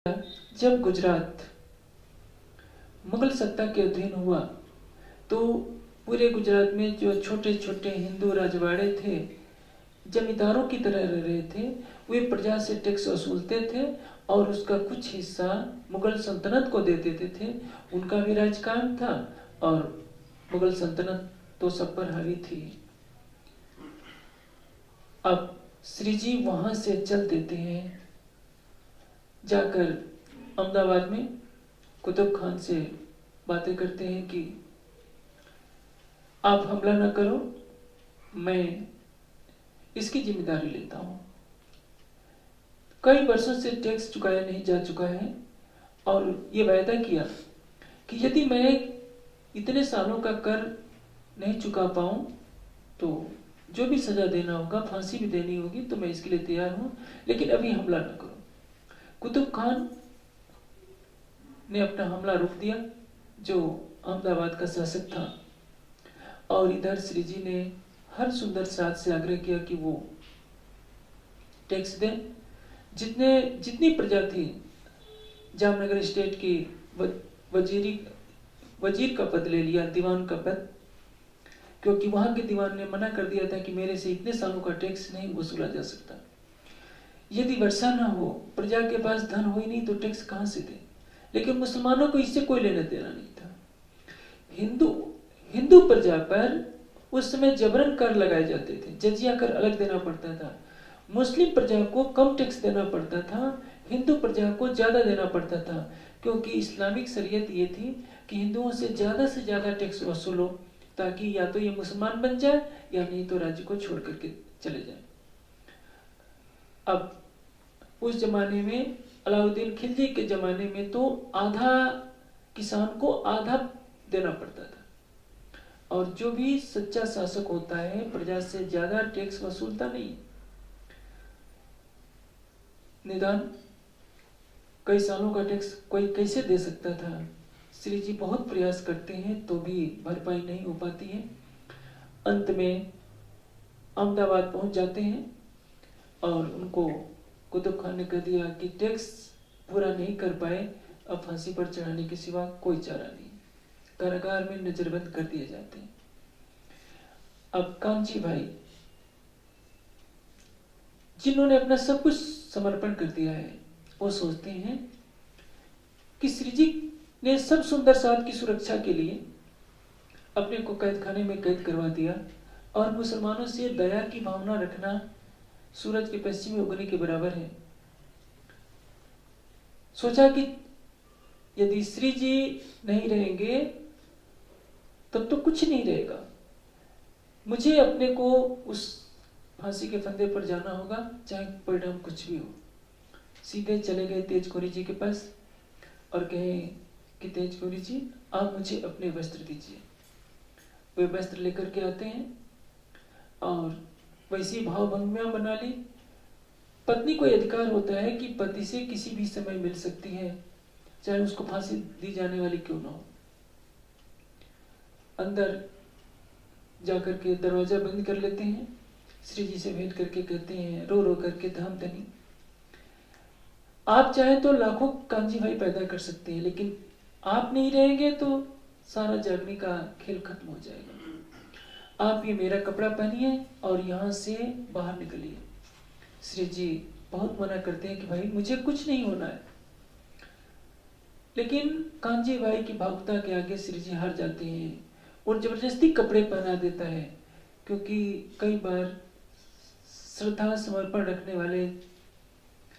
जब गुजरात मुगल सत्ता के अधीन हुआ तो पूरे गुजरात में जो छोटे छोटे हिंदू राजवाड़े थे, जमींदारों की तरह रह रहे थे, वे प्रजा से टैक्स वसूलते थे और उसका कुछ हिस्सा मुगल सल्तनत को दे देते थे। उनका भी राजकाज था और मुगल सल्तनत तो सब पर हावी थी। अब श्री जी वहां से चल देते हैं, जाकर अहमदाबाद में कुतुब खान से बातें करते हैं कि आप हमला न करो, मैं इसकी जिम्मेदारी लेता हूं। कई वर्षों से टैक्स चुकाया नहीं जा चुका है और ये वायदा किया कि यदि मैं इतने सालों का कर नहीं चुका पाऊं तो जो भी सजा देना होगा, फांसी भी देनी होगी, तो मैं इसके लिए तैयार हूं, लेकिन अभी हमला न करो। कुतुब खान ने अपना हमला रोक दिया, जो अहमदाबाद का शासक था, और इधर श्री जी ने हर सुंदर साथ से आग्रह किया कि वो टैक्स दें। जितनी प्रजा थी, जामनगर स्टेट की वजीर का पद ले लिया, दीवान का पद, क्योंकि वहां के दीवान ने मना कर दिया था कि मेरे से इतने सालों का टैक्स नहीं वसूला जा सकता। यदि वर्षा ना हो, प्रजा के पास धन हो ही नहीं, तो टैक्स कहां से दे। लेकिन मुसलमानों को इससे कोई लेना देना नहीं था। हिंदू प्रजा पर उस समय जबरन कर लगाए जाते थे, जजिया कर अलग देना पड़ता था। मुस्लिम प्रजा को कम टैक्स देना पड़ता था, हिंदू प्रजा को ज्यादा देना पड़ता था, क्योंकि इस्लामिक शरीयत ये थी कि हिंदुओं से ज्यादा टैक्स वसूलो, ताकि या तो ये मुसलमान बन जाए या नहीं तो राज्य को छोड़ करके चले जाए। अब उस जमाने में, अलाउद्दीन खिलजी के जमाने में, तो आधा किसान को आधा देना पड़ता था, और जो भी सच्चा शासक होता है प्रजा से ज्यादा टैक्स वसूलता नहीं। निदान कई सालों का टैक्स कोई कैसे दे सकता था। श्री जी बहुत प्रयास करते हैं तो भी भरपाई नहीं हो पाती है। अंत में अहमदाबाद पहुंच जाते हैं और उनको कुतुब खान ने कह दिया कि टैक्स पूरा नहीं कर पाए, अब फांसी पर चढ़ाने के सिवा कोई चारा नहीं। कारागार में नजरबंद कर दिए जाते हैं। अब कांची भाई, जिन्होंने अपना सब कुछ समर्पण कर दिया है, वो सोचते हैं कि श्री जी ने सब सुंदर साथ की सुरक्षा के लिए अपने को कैद खाने में कैद करवा दिया, और मुसलमानों से दया की भावना रखना सूरज के पश्चिम में उगने के बराबर है। सोचा कि यदि श्री जी नहीं रहेंगे तब तो कुछ नहीं रहेगा, मुझे अपने को उस फांसी के फंदे पर जाना होगा, चाहे परिणाम कुछ भी हो। सीधे चले गए तेजकोरी जी के पास और कहे कि तेजकोरी जी, आप मुझे अपने वस्त्र दीजिए। वे वस्त्र लेकर के आते हैं और वैसी भावभंगिमा बना ली। पत्नी को अधिकार होता है कि पति से किसी भी समय मिल सकती है, चाहे उसको फांसी दी जाने वाली क्यों ना हो। अंदर जाकर के दरवाजा बंद कर लेते हैं, श्री जी से भेंट करके कहते हैं रो रो करके, धाम धनी, आप चाहे तो लाखों कांजी भाई पैदा कर सकते हैं, लेकिन आप नहीं रहेंगे तो सारा जागने का खेल खत्म हो जाएगा। आप ये मेरा कपड़ा पहनिए और यहाँ से बाहर निकलिए। श्री जी बहुत मना करते हैं कि भाई मुझे कुछ नहीं होना है, लेकिन कांजी भाई की भावुकता के आगे श्री जी हार जाते हैं और जबरदस्ती कपड़े पहना देता है, क्योंकि कई बार श्रद्धा समर्पण रखने वाले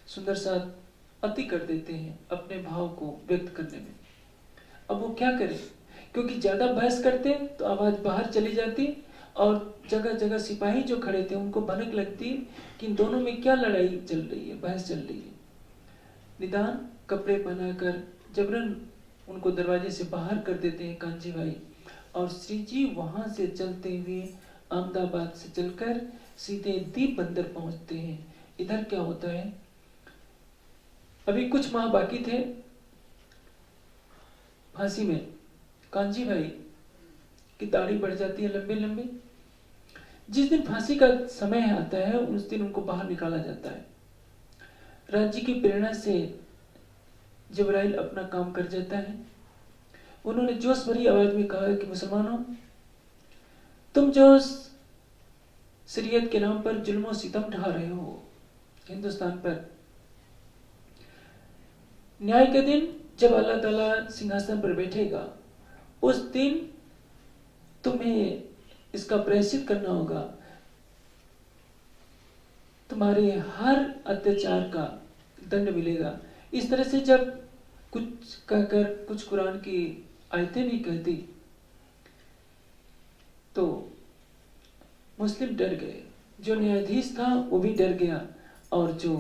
सुंदर साथ अति कर देते हैं अपने भाव को व्यक्त करने में। अब वो क्या करें, क्योंकि ज्यादा बहस करते तो आवाज बाहर चली जाती और जगह जगह सिपाही जो खड़े थे उनको भनक लगती कि इन दोनों में क्या लड़ाई चल रही है, बहस चल रही है। निदान कपड़े पहनाकर जबरन उनको दरवाजे से बाहर कर देते हैं कांची भाई, और श्री जी वहां से चलते हुए अहमदाबाद से चलकर सीधे दीप बंदर पहुंचते हैं। इधर क्या होता है, अभी कुछ माह बाकी थे फांसी में। कांची भाई की दाढ़ी बढ़ जाती है लंबे लंबे। जिस दिन फांसी का समय आता है उस दिन उनको बाहर निकाला जाता है। राज्य की प्रेरणा से जिब्राइल अपना काम कर जाता है। उन्होंने जोश भरी आवाज में कहा कि मुसलमानों, तुम जो शरीयत के नाम पर जुल्म सितम ढा रहे हो हिंदुस्तान पर, न्याय के दिन जब अल्लाह ताला सिंहासन पर बैठेगा, उस दिन तुम्हें इसका प्रायश्चित करना होगा। तुम्हारे हर अत्याचार का दंड मिलेगा। इस तरह से जब कुछ कहकर कुछ कुरान की आयतें भी कहती तो मुस्लिम डर गए। जो न्यायाधीश था वो भी डर गया और जो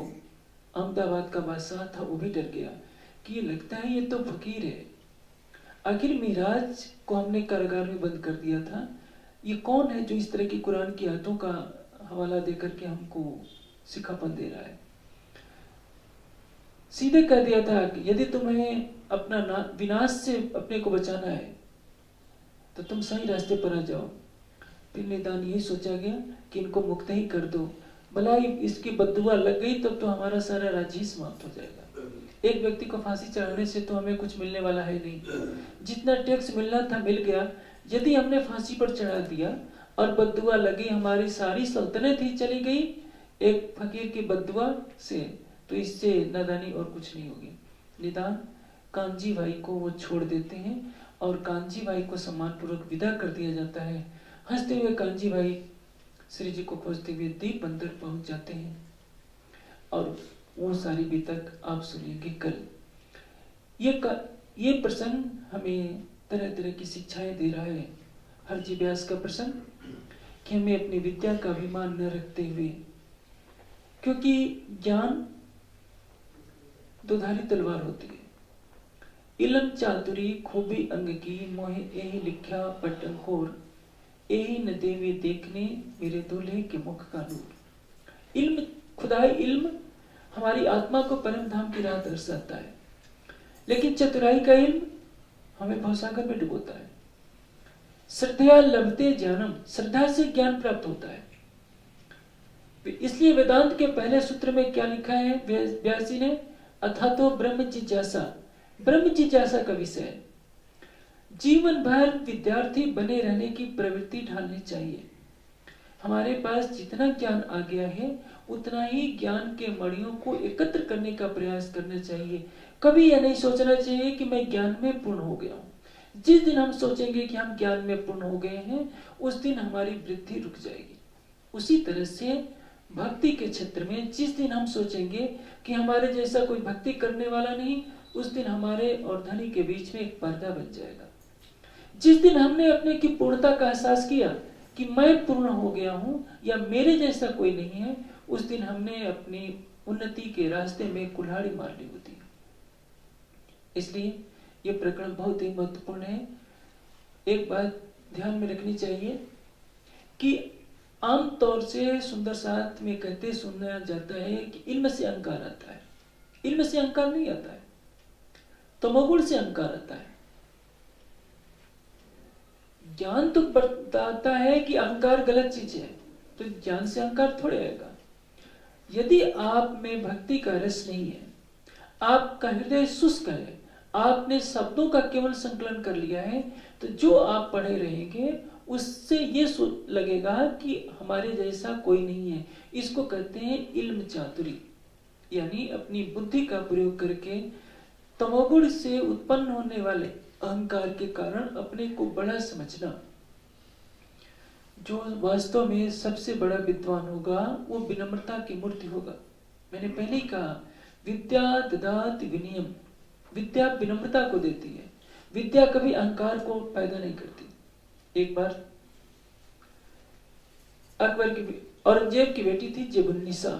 अहमदाबाद का बादशाह था वो भी डर गया कि ये लगता है ये तो फकीर है। आखिर मिराज को हमने कारागार में बंद कर दिया था, ये कौन है जो इस तरह की कुरान की आयतों का हवाला देकर के हमको सिखापन दे रहा है। सीधे कह दिया था कि यदि तुम्हें अपना विनाश से अपने को बचाना है तो तुम सही रास्ते पर आ जाओ। फिर निदान यही सोचा गया कि इनको मुक्त ही कर दो, भला इसकी बद्दुआ लग गई तब तो हमारा सारा राज्य ही समाप्त हो जाएगा। एक व्यक्ति को फांसी चढ़ाने से तो हमें कुछ मिलने वाला है नहीं, जितना टैक्स मिलना था मिल गया। यदि हमने फांसी पर चढ़ा दिया और बद्दुआ लगी, हमारी सारी सल्तनत ही चली गई एक फकीर की बद्दुआ से, तो इससे नादानी और कुछ नहीं होगी। निदान कांजी भाई को वो छोड़ देते हैं और कांजी भाई को सम्मानपूर्वक विदा कर दिया जाता है। हंसते हुए कांजी भाई श्री जी को खोजते हुए दीप बंदर पहुंच जाते हैं और वो सारी बीतक आप सुनिएंगे कल। ये प्रसंग हमें तरह तरह की शिक्षाएं दे रहा है। हरजी व्यास का प्रसंग कि हमें अपनी विद्या का अभिमान न रखते हुए, क्योंकि ज्ञान दुधारी तलवार होती है। इलम चातुरी खूबी अंग की, मोहे एही लिख्या पटन खोर, एही न देवे देखने मेरे दूल्हे के मुख का नूर। इल्म, खुदाई इल्म हमारी आत्मा को परम धाम की राह दर्शाता है, लेकिन चतुराई का इल्म हमें भवसागर में डुबोता है। श्रद्धा लभते ज्ञानम, श्रद्धा से ज्ञान प्राप्त होता है। इसलिए वेदांत के पहले सूत्र में क्या लिखा है व्यास जी ने, अथा तो ब्रह्म जिज्ञासा, ब्रह्म जिज्ञासा का विषय। जीवन भर विद्यार्थी बने रहने की प्रवृत्ति ढालनी चाहिए। हमारे पास जितना ज्ञान आ गया है उतना ही ज्ञान के मणियों को एकत्र करने का प्रयास करना चाहिए। कभी यह नहीं सोचना चाहिए कि मैं ज्ञान में पूर्ण हो गया हूं। जिस दिन हम सोचेंगे कि हम ज्ञान में पूर्ण हो गए हैं, उस दिन हमारी वृद्धि रुक जाएगी। उसी तरह से भक्ति के क्षेत्र में जिस दिन हम सोचेंगे कि हमारे जैसा कोई भक्ति करने वाला नहीं, उस दिन हमारे और धनी के बीच में एक पर्दा बन जाएगा। जिस दिन हमने अपने की पूर्णता का एहसास किया कि मैं पूर्ण हो गया हूं या मेरे जैसा कोई नहीं है, उस दिन हमने अपनी उन्नति के रास्ते में कुल्हाड़ी मार ली होती है। इसलिए यह प्रकरण बहुत ही महत्वपूर्ण है। एक बात ध्यान में रखनी चाहिए कि आम तौर से सुंदर साथ में कहते सुना जाता है कि इल्म से अहंकार आता है। इल्म से अहंकार नहीं आता है, तमोगुण से अहंकार आता है। ज्ञान तो बताता है कि अहंकार गलत चीज है, तो ज्ञान से अहंकार थोड़े आएगा। यदि आप में भक्ति का रस नहीं है, आपका हृदय शुष्क है, आपने शब्दों का केवल संकलन कर लिया है, तो जो आप पढ़े रहेंगे उससे ये लगेगा कि हमारे जैसा कोई नहीं है। इसको कहते हैं इल्म चातुरी, यानी अपनी बुद्धि का प्रयोग करके तमोगुण से उत्पन्न होने वाले अहंकार के कारण अपने को बड़ा समझना। जो वास्तव में सबसे बड़ा विद्वान होगा वो विनम्रता की मूर्ति होगा। मैंने पहले ही कहा, विद्या ददाति विनयम, विद्या विनम्रता को देती है। विद्या कभी अहंकार को पैदा नहीं करती। एक बार अकबर की औरंगजेब की बेटी थी जेबुन्निसा।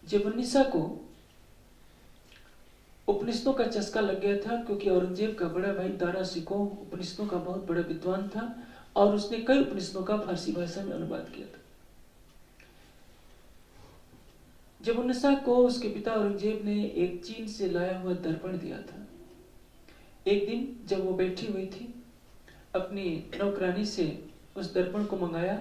जेबुन्निसा को उपनिषदों का चस्का लग गया था, क्योंकि औरंगजेब का बड़ा भाई दारा सिकोह उपनिषदों का बहुत बड़ा विद्वान था और उसने कई उपनिषदों का फारसी भाषा में अनुवाद किया था। जेबुन्निसा को उसके पिता औरंगजेब ने एक चीन से लाया हुआ दर्पण दिया था। एक दिन जब वो बैठी हुई थी, अपनी नौकरानी से उस दर्पण को मंगाया।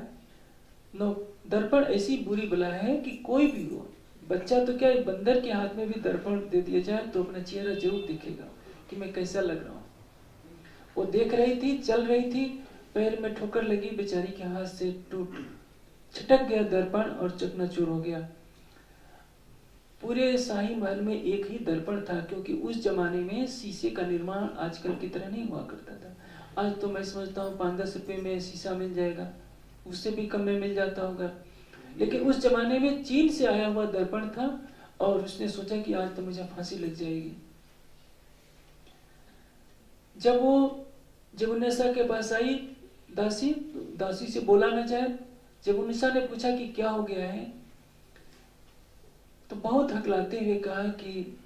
दर्पण ऐसी बुरी बला है कि कोई भी हो, बच्चा तो क्या, एक बंदर के हाथ में भी दर्पण दे दिया जाए तो अपना चेहरा जरूर दिखेगा कि मैं कैसा लग रहा हूँ। वो देख रही थी, चल रही थी, पैर में ठोकर लगी, बेचारी के हाथ से टूट छटक गया दर्पण और चकनाचूर हो गया। पूरे शाही महल में एक ही दर्पण था, क्योंकि उस जमाने में शीशे का निर्माण आजकल की तरह नहीं हुआ करता था। आज तो मैं समझता हूँ 5-10 रुपए में शीशा मिल जाएगा, उससे भी कम में मिल जाता होगा। लेकिन उस जमाने में चीन से आया हुआ दर्पण था और उसने सोचा कि आज तो मुझे फांसी लग जाएगी। जब वो जमुनेसा के पास आई दासी, तो दासी से बोला न जाए। जमुनेसा ने पूछा कि क्या हो गया है, तो बहुत हकलाते हुए कहा कि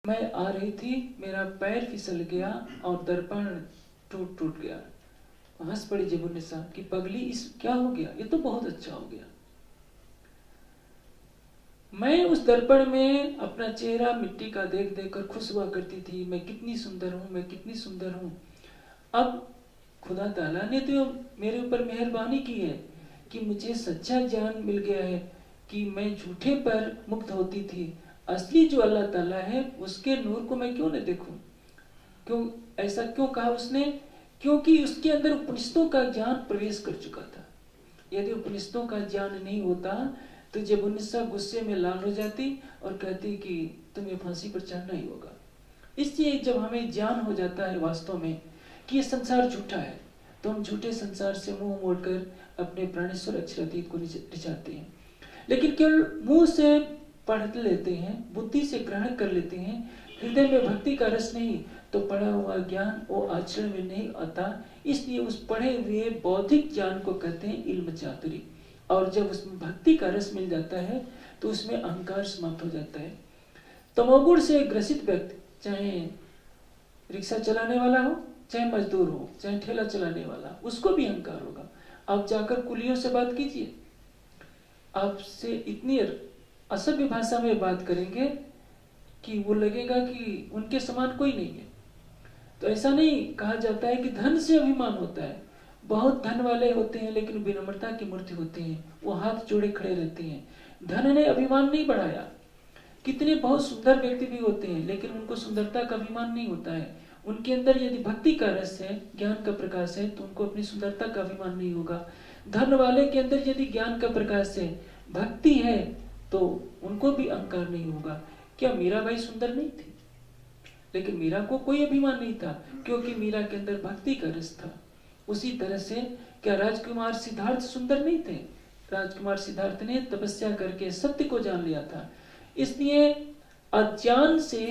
मैं आ रही थी, मेरा पैर फिसल गया और दर्पण टूट गया। हंस पड़ी जमुनेसा कि पगली, इस क्या हो गया, ये तो बहुत अच्छा हो गया। मैं उस दर्पण में अपना चेहरा मिट्टी का देख देख कर खुश हुआ करती थी, मैं कितनी सुंदर हूँ, मैं कितनी सुंदर हूँ। अब खुदा ताला ने तो मेरे ऊपर मेहरबानी की है कि मुझे सच्चा ज्ञान मिल गया है कि मैं झूठे पर मुक्त होती थी। असली जो अल्लाह ताला है उसके नूर को मैं क्यों न देखूं। क्यों ऐसा क्यों कहा उसने? क्योंकि उसके अंदर उपनिषदों का ज्ञान प्रवेश कर चुका था। यदि उपनिषदों का ज्ञान नहीं होता तो जमुनेसा गुस्से में लाल हो जाती और कहती कि तुम्हें फांसी पर चढ़ना ही होगा। इसलिए जब हमें ज्ञान हो जाता है वास्तव में कि ये संसार झूठा है, तो हम झूठे संसार से मुंह मोड़कर अपने प्राणेश्वर अक्षरातीत को रिचाते हैं। लेकिन केवल मुंह से पढ़ लेते हैं, बुद्धि से ग्रहण कर लेते हैं, हृदय में भक्ति का रस नहीं, तो पढ़ा हुआ ज्ञान वो आचरण में नहीं आता। इसलिए उस पढ़े हुए बौद्धिक ज्ञान को कहते हैं इल्म चातुरी। और जब उसमें भक्ति का रस मिल जाता है तो उसमें अहंकार समाप्त हो जाता है। तमोगुण से ग्रसित व्यक्ति, चाहे रिक्शा चलाने वाला हो, चाहे मजदूर हो, चाहे ठेला चलाने वाला, उसको भी अहंकार होगा। आप जाकर कुलियों से बात कीजिए, आपसे इतनी असभ्य भाषा में बात करेंगे कि वो लगेगा कि उनके समान कोई नहीं है। तो ऐसा नहीं कहा जाता है कि धन से अभिमान होता है। बहुत धन वाले होते हैं लेकिन विनम्रता की मूर्ति होते हैं, वो हाथ जोड़े खड़े रहते हैं। धन ने अभिमान नहीं बढ़ाया। कितने बहुत सुंदर व्यक्ति भी होते हैं लेकिन उनको सुंदरता का अभिमान नहीं होता है। उनके अंदर यदि भक्ति का रस है, ज्ञान का प्रकाश है, तो उनको अपनी सुंदरता का अभिमान नहीं होगा। धन वाले के अंदर यदि ज्ञान का प्रकाश है, भक्ति है, तो उनको भी अहंकार नहीं होगा। क्या मीराबाई सुंदर नहीं थी? लेकिन मीरा को कोई अभिमान नहीं था, क्योंकि मीरा के अंदर भक्ति का रस था। उसी तरह से क्या राजकुमार सिद्धार्थ सुंदर नहीं थे? राजकुमार सिद्धार्थ ने तपस्या करके सत्य को जान लिया था। इसलिए अज्ञान से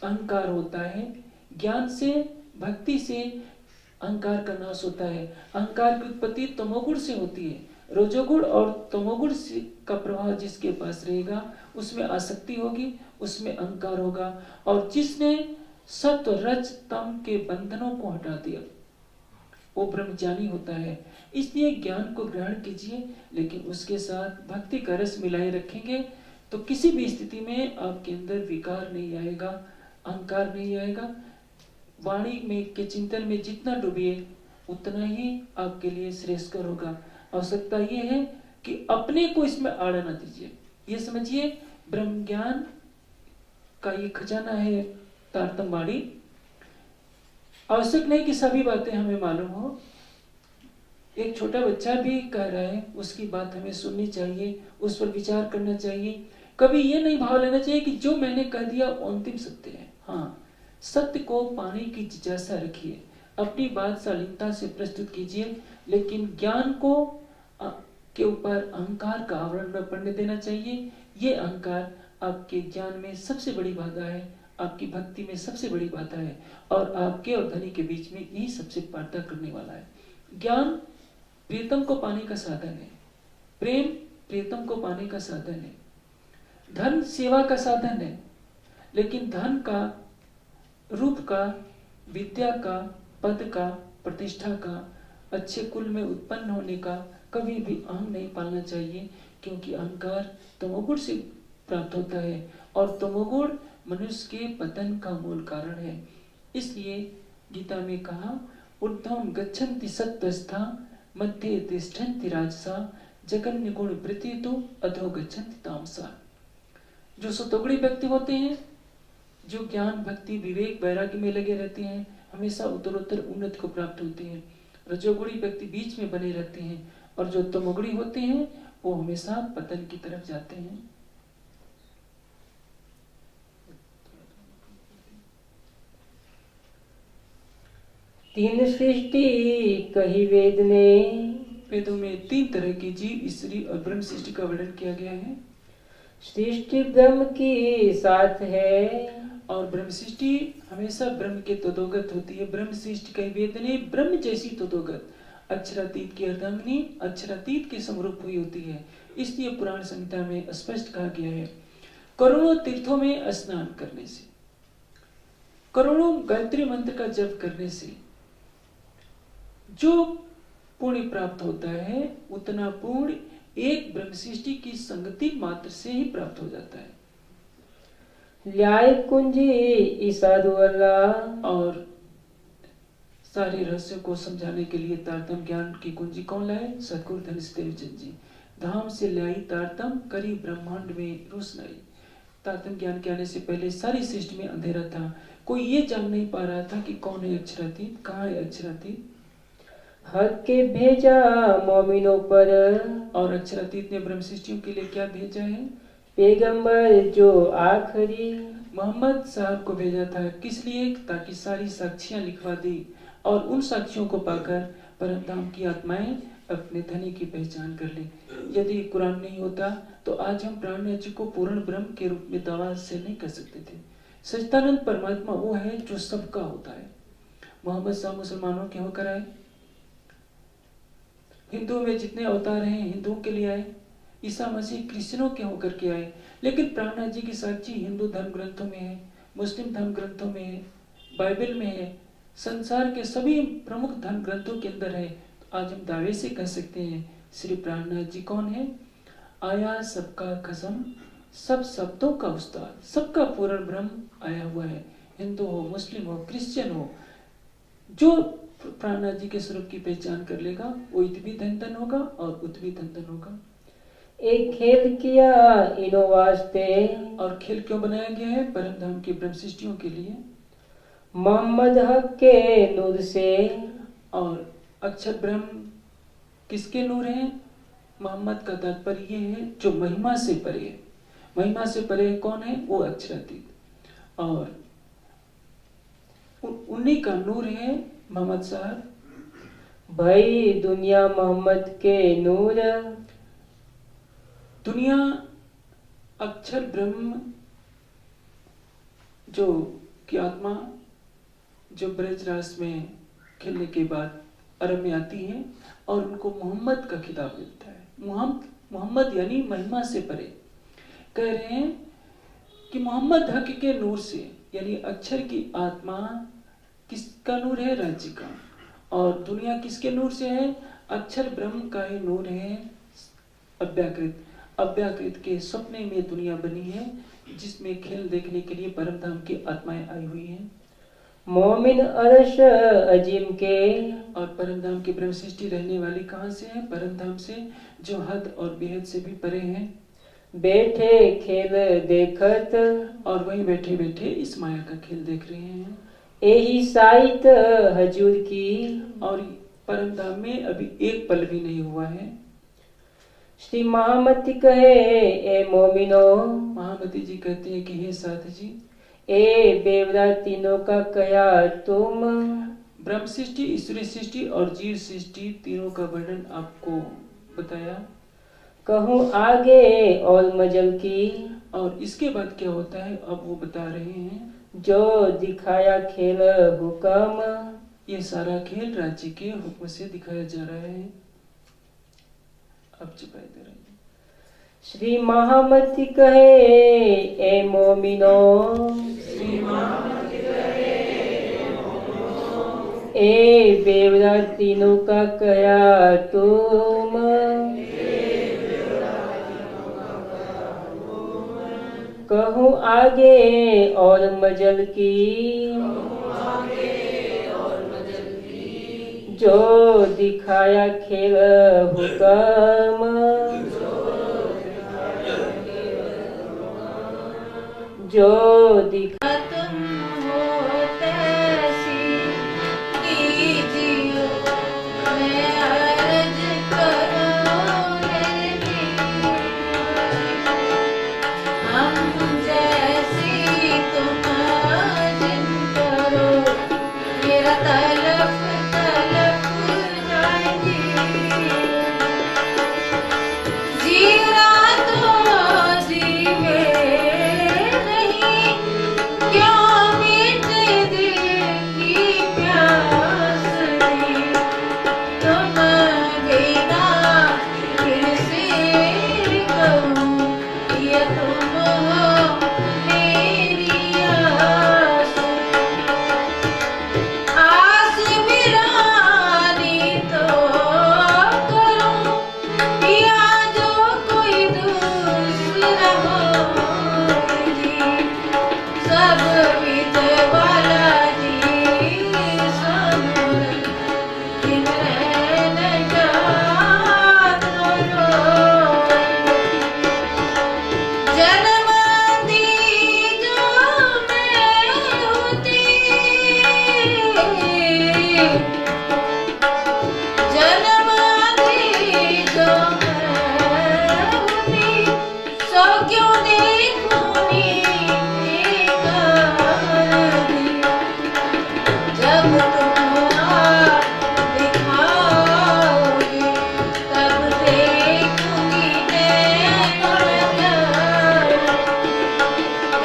अहंकार होता है, ज्ञान से, भक्ति से अहंकार का नाश होता है। अहंकार की उत्पत्ति तमोगुण से होती है। रजोगुण और तमोगुण का प्रभाव जिसके पास रहेगा उसमें आसक्ति होगी, उसमें अहंकार होगा। और जिसने सत्व रज तम के बंधनों को हटा दिया वो ब्रह्मज्ञानी होता है। इसलिए ज्ञान को ग्रहण कीजिए, लेकिन उसके साथ भक्ति का रस मिलाए रखेंगे तो किसी भी स्थिति में आपके अंदर विकार नहीं आएगा, अहंकार नहीं आएगा। वाणी में के चिंतन में जितना डूबिए उतना ही आपके लिए श्रेष्ठकर होगा। आवश्यकता ये है कि अपने को इसमें आड़ा ना दीजिए। ये समझिए ब्रह्म ज्ञान का ये खजाना है तारतम वाणी। आवश्यक नहीं कि सभी बातें हमें मालूम हो। एक छोटा बच्चा भी कह रहा है, उसकी बात हमें सुननी चाहिए, उस पर विचार करना चाहिए। कभी ये नहीं भाव लेना चाहिए कि जो मैंने कह दिया अंतिम सत्य है। हाँ, सत्य को पाने की जिज्ञासा रखिए, अपनी बात शालीनता से प्रस्तुत कीजिए, लेकिन ज्ञान को के ऊपर अहंकार का आवरण न पड़ने देना चाहिए। ये अहंकार आपके ज्ञान में सबसे बड़ी बाधा है, आपकी भक्ति में सबसे बड़ी बाधा है, और आपके और धनी के बीच में यही सबसे पर्दा करने वाला है। ज्ञान प्रीतम को पाने का साधन है, प्रेम प्रीतम को पाने का साधन है, धन सेवा का साधन है। लेकिन धन का, रूप का, विद्या का, पद का, प्रतिष्ठा का, अच्छे कुल में उत्पन्न होने का कभी भी अहम नहीं पालना चाहिए, क्योंकि अहंकार तमोगुण से प्राप्त होता है और तमोगुण मनुष्य के पतन का मूल कारण है। इसलिए गीता में कहा, ऊर्ध्वं गच्छन्ति सत्त्वस्था मध्ये तिष्ठन्ति राजसा जगन्य गुण वृत्ति तो अधो गच्छन्ति तामसा। जो सतोगुणी व्यक्ति होते हैं, जो ज्ञान भक्ति विवेक वैराग्य में लगे रहते हैं, हमेशा उत्तरोत्तर उन्नति को प्राप्त होते हैं। रजोगुणी व्यक्ति बीच में बने रहते हैं, और जो तमोगुणी होते हैं वो हमेशा पतन की तरफ जाते हैं। तीन सृष्टि कही वेद ने, वेदों में 3 तरह की जीव स्त्री और ब्रह्म सृष्टि का वर्णन किया गया है। सृष्टि ब्रह्म की साथ है, और ब्रह्म सृष्टि हमेशा ब्रह्म के तदोगत होती है। ब्रह्म सृष्टि कई वेद ने ब्रह्म जैसी तदोगत अक्षरातीत की अर्धांगिनी अक्षरातीत के समरूप हुई होती है। इसलिए पुराण संहिता में स्पष्ट कहा गया है, करोड़ों तीर्थों में स्नान करने से, करोड़ों गायत्री मंत्र का जप करने से जो पुण्य प्राप्त होता है, उतना पुण्य एक ब्रह्म सृष्टि की संगति मात्र से ही प्राप्त हो जाता है। ल्याय कुंजी ईसादु अल्लाह, और सारे रहस्यों को समझाने के लिए तारतम ज्ञान की कुंजी कौन लाए? सदगुरु धनुष देवचंद जी। धाम से लाई तारतम, करी ब्रह्मांड में रोशनाई। तारतम ज्ञान के आने से पहले सारी सृष्टि में अंधेरा था। कोई ये जान नहीं पा रहा था कि कौन है अक्षरातीत, कहाँ है अक्षरातीत। हक के भेजा मोमिनों पर, और अक्षरातीत ने ब्रह्म सृष्टियों के लिए क्या भेजा है? पैगंबर जो आखिरी मोहम्मद साहब को भेजा था। किस लिए? ताकि सारी साक्षियां लिखवा दी, और उन साक्षियों को पाकर परम धाम की आत्माएं अपने धनी की पहचान कर ले। यदि कुरान नहीं होता तो आज हम प्राणनाथ जी को पूर्ण ब्रह्म के रूप में दावा से नहीं कर सकते थे। सच्चिदानंद परमात्मा वो है जो सबका होता है। मोहम्मद साहब मुसलमानों के होकर आए, हिंदुओं में जितने अवतार हैं हिंदुओं के लिए आए, ईसा मसीह क्रिश्चियनों के होकर के आए। लेकिन प्राणनाथ जी की साक्षी हिंदू धर्म ग्रंथों में है, मुस्लिम धर्म ग्रंथों में है, बाइबल में है, संसार के सभी प्रमुख धर्म ग्रंथों के अंदर है। तो आज हम दावे से कह सकते हैं श्री प्राणनाथ जी कौन है? आया सबका खसम, सब शब्दों का उस्ताद, सबका पूर्ण ब्रह्म आया हुआ है। हिंदू हो, मुस्लिम हो, क्रिश्चियन हो, जो प्राणनाथ जी के स्वरूप की पहचान कर लेगा वो इत भी धन धन होगा और उत भी धन धन होगा। एक खेल किया इनो वास्ते, और खेल क्यों बनाया गया है? परम धाम की ब्रह्म सृष्टियों के लिए। मोहम्मद हक के नूर से, और अक्षर ब्रह्म किसके नूर है? मोहम्मद का तात्पर्य ये है जो महिमा से परे है। महिमा से परे कौन है? वो अक्षरातीत, और उन्हीं का नूर है मोहम्मद साहब। भाई दुनिया मोहम्मद के नूर, दुनिया अक्षर ब्रह्म जो की आत्मा जो ब्रजराज में खेलने के बाद अरब में आती है और उनको मोहम्मद का खिताब मिलता है। मोहम्मद यानी महिमा से परे। कह रहे हैं कि मोहम्मद हक के नूर से, यानी अक्षर की आत्मा किसका नूर है? राज्य का। और दुनिया किसके नूर से है? अक्षर ब्रह्म का ही नूर है अव्याकृत। अव्याकृत के सपने में दुनिया बनी है, जिसमें खेल देखने के लिए परम धाम की आत्माएं आई हुई हैं। मोमिन अरश अजीम के, और परम धाम की ब्रह्म सृष्टि रहने वाली कहाँ से है? परम धाम से, जो हद और बेहद से भी परे हैं। बैठे खेल देखत, और वहीं बैठे बैठे इस माया का खेल देख रहे हैं। यही साइत हजूर की, और परम धाम में अभी एक पल भी नहीं हुआ है। श्री महामती कहे ए मोमिनो, महामती जी कहते हैं कि हे साथ जी, ए बेवरा तीनों का कया तुम। ब्रह्म सृष्टि, ईश्वरी सृष्टि और जीव सृष्टि तीनों का वर्णन आपको बताया। कहूँ आगे और मजल की, और इसके बाद क्या होता है अब वो बता रहे हैं। जो दिखाया खेल हुक्म, ये सारा खेल राज्य के हुक्म से दिखाया जा रहा है। अब चुपाई दे रहे हैं। श्री महामती कहे ए मोमिनो, ए बेवरा तीनों का कया तुम। कहूँ आगे और मजल की, जो दिखाया खेल हुक्म। जो दिखा तुम हो तैसी कीजियो, मैं अर्ज करूं मेरे पीर। हम जैसी तुम जिन करो, मेरा तलफ तलफ जाएगी। जीना तो जीवे नहीं, क्यों मिट दिल की प्यास दी। तुम बिना किसे कहूँ, ये तुम हो मेरी आस। आस वीरानी तो करूं, या जो कोई दूसरा होगी। सब विद वाला जी समर, किन्हैं न जानो रोए। जन्म दी जो मैं होती, जन्म दी जो मैं होती, सो क्यों देखूं एक दी। जब तुम दिखाओगे, तब देखूंगी मैं।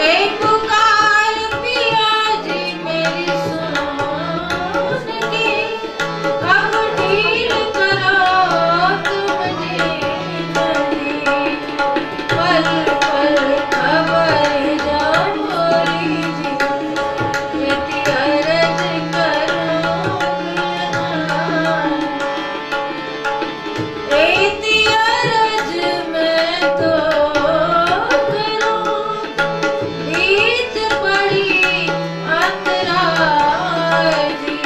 एक पुकार पिया जी मेरी सुन के, अब ढील करो तुम जी। पल पल खबर जाओ मोरी जी, यति अर्ज करूं मैं। एती अर्ज मैं तो करूं, बीत पड़ी अंतराय जी।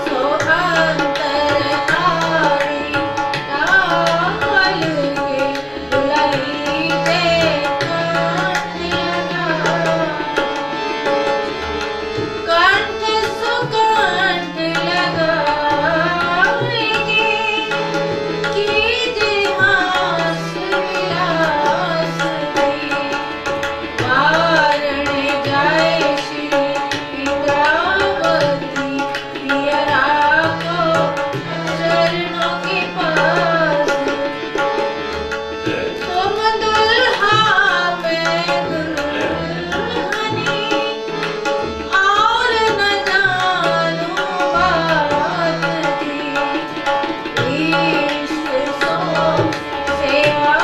सो अंतर आई टाल के, बुलाई दे कंठ सुकंठ लगाएगी। कीजे हास विलास दी, वारण जाए श्री इंद्रावती। पियरा को चरणों के पास, तुम दुल्हा मैं दुल्हनी, और न जानूं बात दी। ईश सो सेवा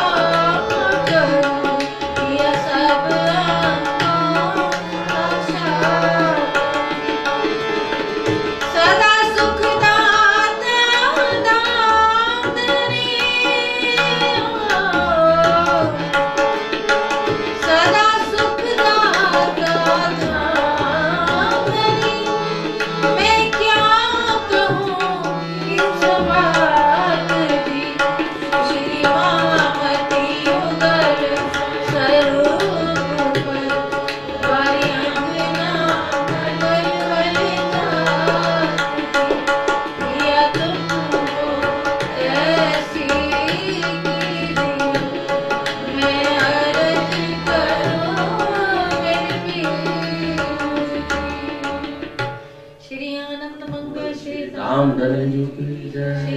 करूं, यह सब अंगों अच्छा। सदा सुख दाता दातरी, सदा सुख दाता दातरी। मैं क्या कहूँ इस बात दी। श्री मामती युगल स्वरूप पर, वारी अंगना मंडल बल जात। या तुमको ऐसी कीजियो, मैं अर्ज करूं मेरे पीर। श्री आनंद मंगल श्री राम धन की जय।